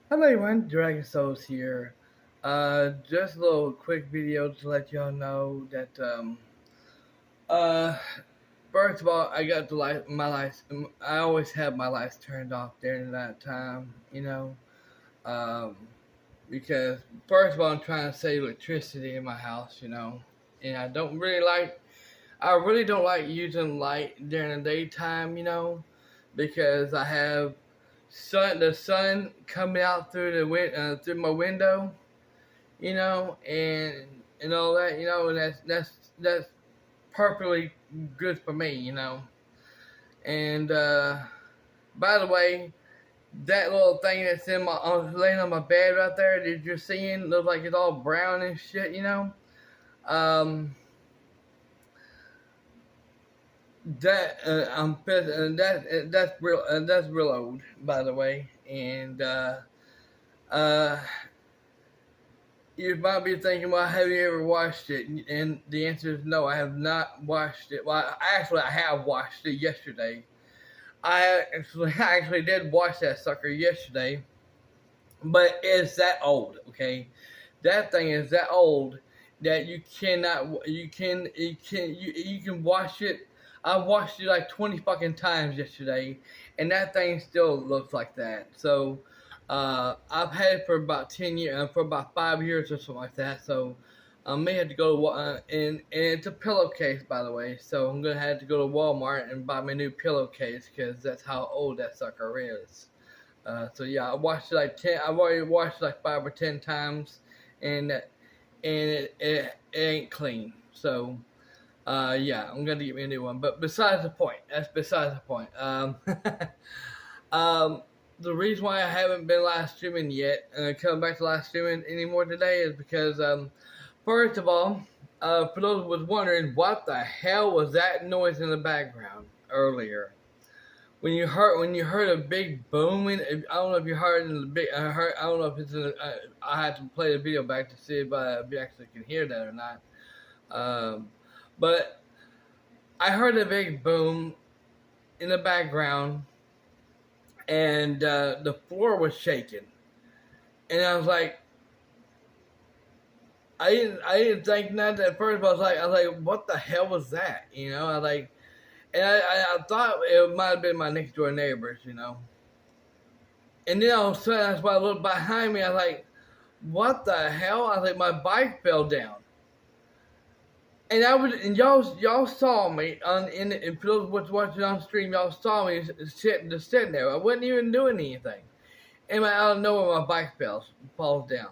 Hello everyone, Dragon Souls here. Just a little quick video to let y'all know that uh first of all I got the light my lights I always have my lights turned off during that time, Um because first of all I'm trying to save electricity in my house, and I really don't like using light during the daytime, because I have the sun coming out through through my window, and all that, and that's perfectly good for me, And by the way, that little thing that's laying on my bed right there that you're seeing looks like it's all brown and shit, Um, that I'm pissed, and that's real old, by the way, and uh you might be thinking, well, have you ever watched it? And the answer is no, I have not watched it. Well, actually, I have watched it yesterday. I actually did watch that sucker yesterday, but it's that old, okay? That thing is that old that you can watch it. I watched it like 20 fucking times yesterday, and that thing still looks like that. So, I've had it for about 10 years, for about 5 years or something like that. So, I may have to go to and it's a pillowcase, by the way. So I'm gonna have to go to Walmart and buy my new pillowcase because that's how old that sucker is. So yeah, I watched it like 10. I've already watched it like 5 or 10 times, and it ain't clean. So yeah, I'm gonna get me a new one. But besides the point, that's besides the point. Um, the reason why I haven't been live streaming yet, coming back to live streaming anymore today, is because first of all, for those who was wondering, what the hell was that noise in the background earlier? When you heard a big booming, I don't know if you heard in the big. I don't know if it's in. I had to play the video back to see if you actually can hear that or not. Um, but I heard a big boom in the background, and the floor was shaking, and I was like, I didn't think nothing at first. But I was like, what the hell was that? I was like, and I thought it might have been my next door neighbors, And then all of a sudden, that's why I looked behind me. I was like, what the hell? I was like, my bike fell down. And y'all saw me and for those was watching on stream, y'all saw me sitting there. I wasn't even doing anything. And out of nowhere, my bike falls down.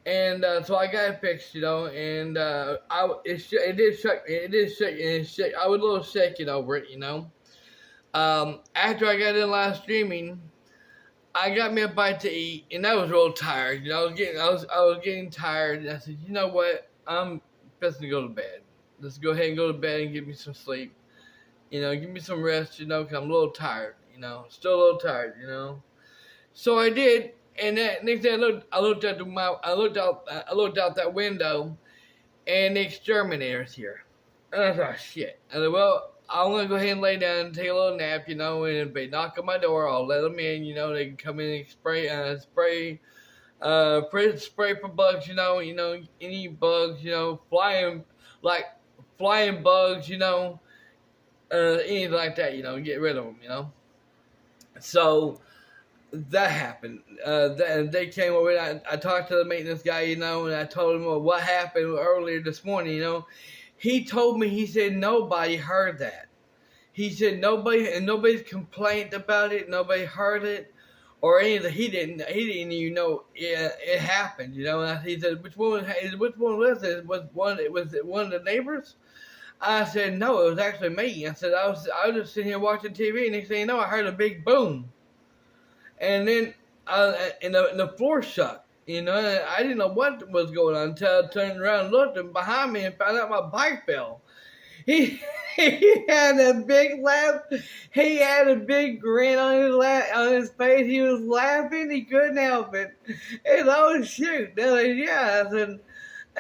And so I got it fixed, and it did shake, I was a little shaking over it, After I got in live streaming, I got me a bite to eat, and I was real tired. I was getting tired, and I said, you know what? I'm supposed to go to bed. Let's go ahead and go to bed and get me some sleep. Give me some rest. Because I'm a little tired. Still a little tired. So I did, and that next day I looked out that window, and the exterminator's here. And I thought, shit. I said, well, I'm gonna go ahead and lay down and take a little nap, and if they knock on my door, I'll let them in, they can come in and spray for bugs, any bugs, flying bugs, anything like that, get rid of them. So that happened. They came over. I talked to the maintenance guy, and I told him what happened earlier this morning. He told me, he said nobody heard that. He said nobody's complained about it. Nobody heard it or anything. He didn't even know it happened. And he said, which one was it? Was it one of the neighbors? I said no, it was actually me. I said I was just sitting here watching TV, and next thing you know, I heard a big boom, and then and the floor shook. And I didn't know what was going on until I turned around and looked behind me and found out my bike fell. He he had a big laugh. He had a big grin on his face. He was laughing. He couldn't help it. And oh shoot! I said, yeah. I said,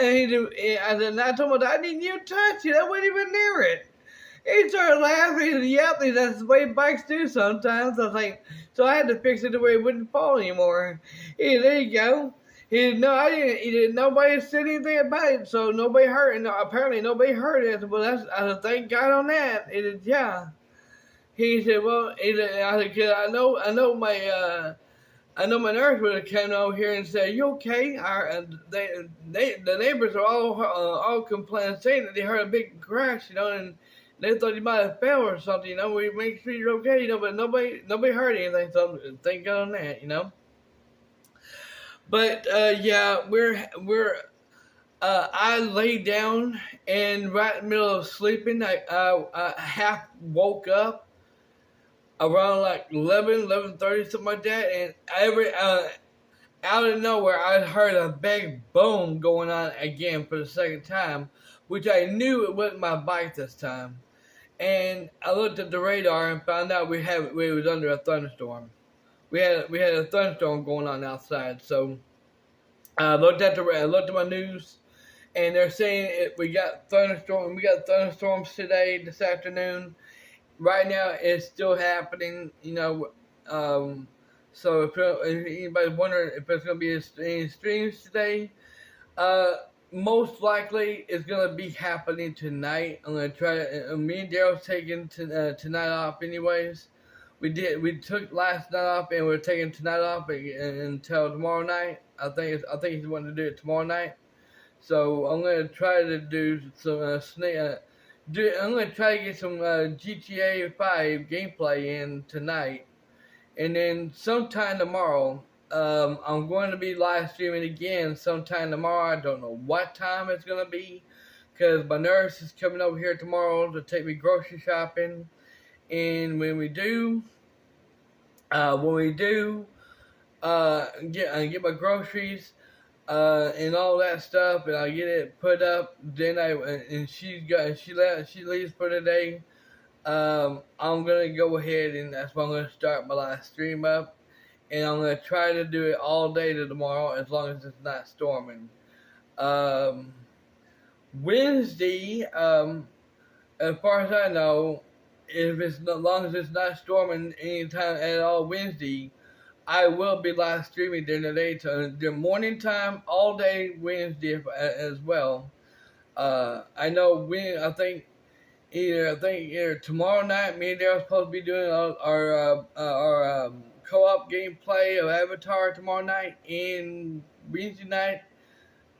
and I told him I didn't even touch it. I wasn't even near it. he started laughing and yelling. That's the way bikes do sometimes. I was like, so I had to fix it the way it wouldn't fall anymore. Hey, there you go. He didn't know. I didn't. He didn't. Nobody said anything about it, so nobody heard. And apparently nobody heard it. Well, that's. I said, thank God on that. It is. Yeah. He said, well, I said, 'cause I know my nurse would have come over here and said, "You okay?" The neighbors are all complaining, saying that they heard a big crash, and they thought you might have fell or something. We make sure you're okay, but nobody heard anything. So thank God on that. But yeah, I lay down and right in the middle of sleeping, I half woke up around like 11:30, something like that, and out of nowhere, I heard a big boom going on again for the second time, which I knew it wasn't my bike this time. And I looked at the radar and found out we was under a thunderstorm. We had a thunderstorm going on outside, so I looked at my news, and they're saying we got thunderstorms today, this afternoon. Right now, it's still happening. So if anybody's wondering if it's going to be any streams today, most likely it's going to be happening tonight. I'm going to try. Me and Daryl's taking tonight off, anyways. We took last night off, and we're taking tonight off until tomorrow night. I think he's wanting to do it tomorrow night. So I'm going to try to do some I'm going to try to get some GTA 5 gameplay in tonight. And then sometime tomorrow, I'm going to be live streaming again sometime tomorrow. I don't know what time it's going to be, because my nurse is coming over here tomorrow to take me grocery shopping. And when we do get my groceries, and all that stuff, and I get it put up. Then she leaves for the day. I'm gonna go ahead and that's when I'm gonna start my live stream up, and I'm gonna try to do it all day tomorrow as long as it's not storming. Wednesday, as far as I know, as long as it's not storming anytime at all Wednesday, I will be live streaming during the daytime, during morning time, all day Wednesday as well. I know I think either tomorrow night, me and Daryl are supposed to be doing our co-op gameplay of Avatar tomorrow night, and Wednesday night,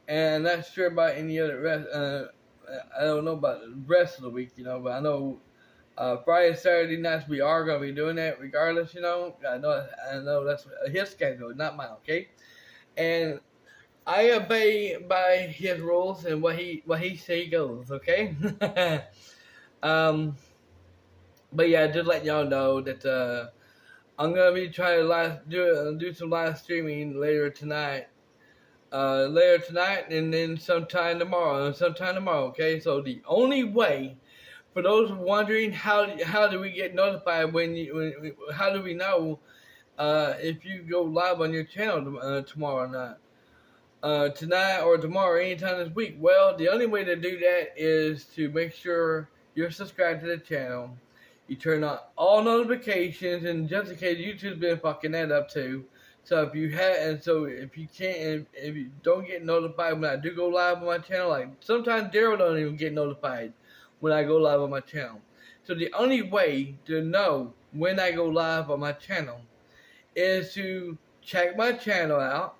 and not sure about any other rest. I don't know about the rest of the week, but I know. Friday, Saturday nights, we are going to be doing that regardless, I know that's his schedule, not mine, okay? And I obey by his rules, and what he say goes, okay? But yeah, just let y'all know that I'm going to be trying to do some live streaming later tonight, and then sometime tomorrow, okay? So the only way, for those wondering how do we get notified how do we know if you go live on your channel tomorrow night, tonight or tomorrow, anytime this week? Well, the only way to do that is to make sure you're subscribed to the channel. You turn on all notifications, and just in case YouTube's been fucking that up too. So if you don't get notified when I do go live on my channel, like sometimes Daryl don't even get notified when I go live on my channel. So the only way to know when I go live on my channel is to check my channel out,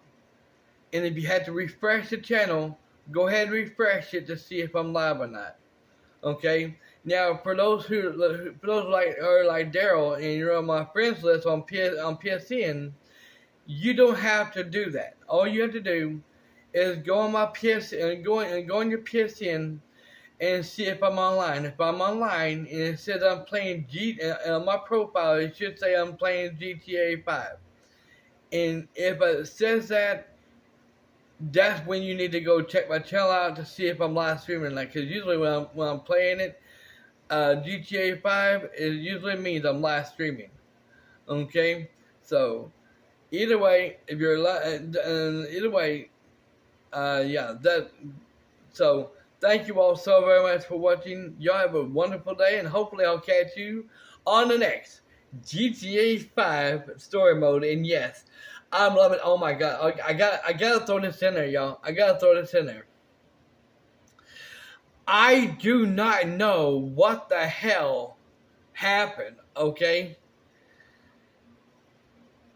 and if you had to refresh the channel, go ahead and refresh it to see if I'm live or not. Okay. Now, for those like Daryl, and you're on my friends list on PSN, you don't have to do that. All you have to do is go on my PSN and go on your PSN and see if I'm online. If I'm online and it says I'm playing on my profile, it should say I'm playing GTA 5. And if it says that, that's when you need to go check my channel out to see if I'm live streaming. Because usually when I'm playing it, GTA 5, it usually means I'm live streaming. Okay, so either way, yeah, that. So Thank you all so very much for watching. Y'all have a wonderful day, and hopefully I'll catch you on the next GTA 5 story mode. And yes, I'm loving. Oh my god, I gotta throw this in there, y'all. I gotta throw this in there. I do not know what the hell happened. Okay.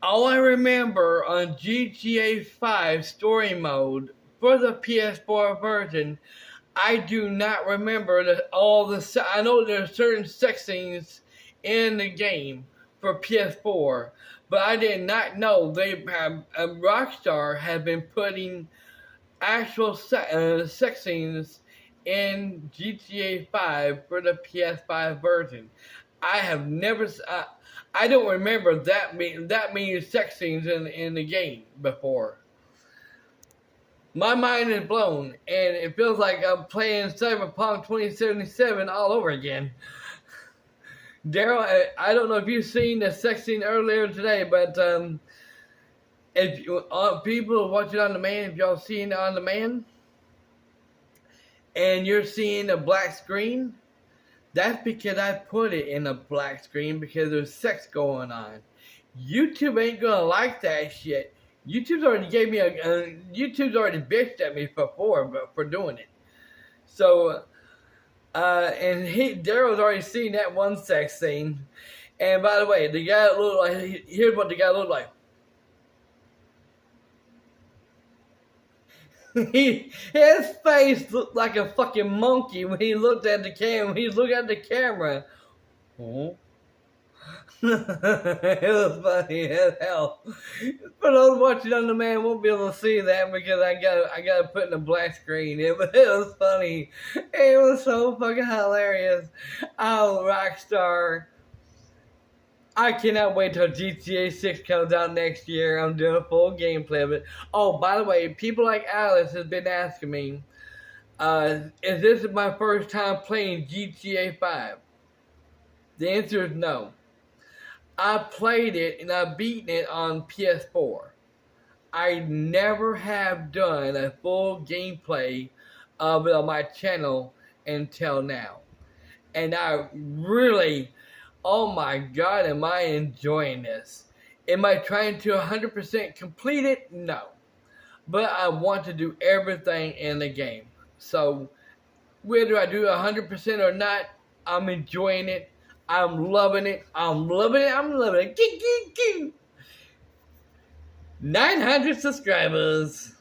All I remember on GTA 5 story mode for the PS4 version, I do not remember I know there are certain sex scenes in the game for PS4, but I did not know Rockstar had been putting actual sex scenes in GTA 5 for the PS5 version. I have never. I don't remember that many sex scenes in the game before. My mind is blown, and it feels like I'm playing Cyberpunk 2077 all over again. Daryl, I don't know if you've seen the sex scene earlier today, but if people watching on demand, if y'all seen it on demand, and you're seeing a black screen, that's because I put it in a black screen because there's sex going on. YouTube ain't gonna like that shit. YouTube's already bitched at me before for doing it. So, and Daryl's already seen that one sex scene. And by the way, the guy looked like. Here's what the guy looked like. His face looked like a fucking monkey when he looked at the camera. He looked at the camera. Oh. It was funny as hell. For those watching on demand won't be able to see that because I got to put in a black screen. It was funny. It was so fucking hilarious. Oh, Rockstar. I cannot wait till GTA 6 comes out next year. I'm doing a full gameplay of it. Oh, by the way, people like Alice has been asking me, is this my first time playing GTA 5? The answer is no. I played it and I've beaten it on PS4. I never have done a full gameplay of it on my channel until now. And I really, oh my god, am I enjoying this? Am I trying to 100% complete it? No. But I want to do everything in the game. So, whether I do 100% or not, I'm enjoying it. I'm loving it. I'm loving it. 900 subscribers.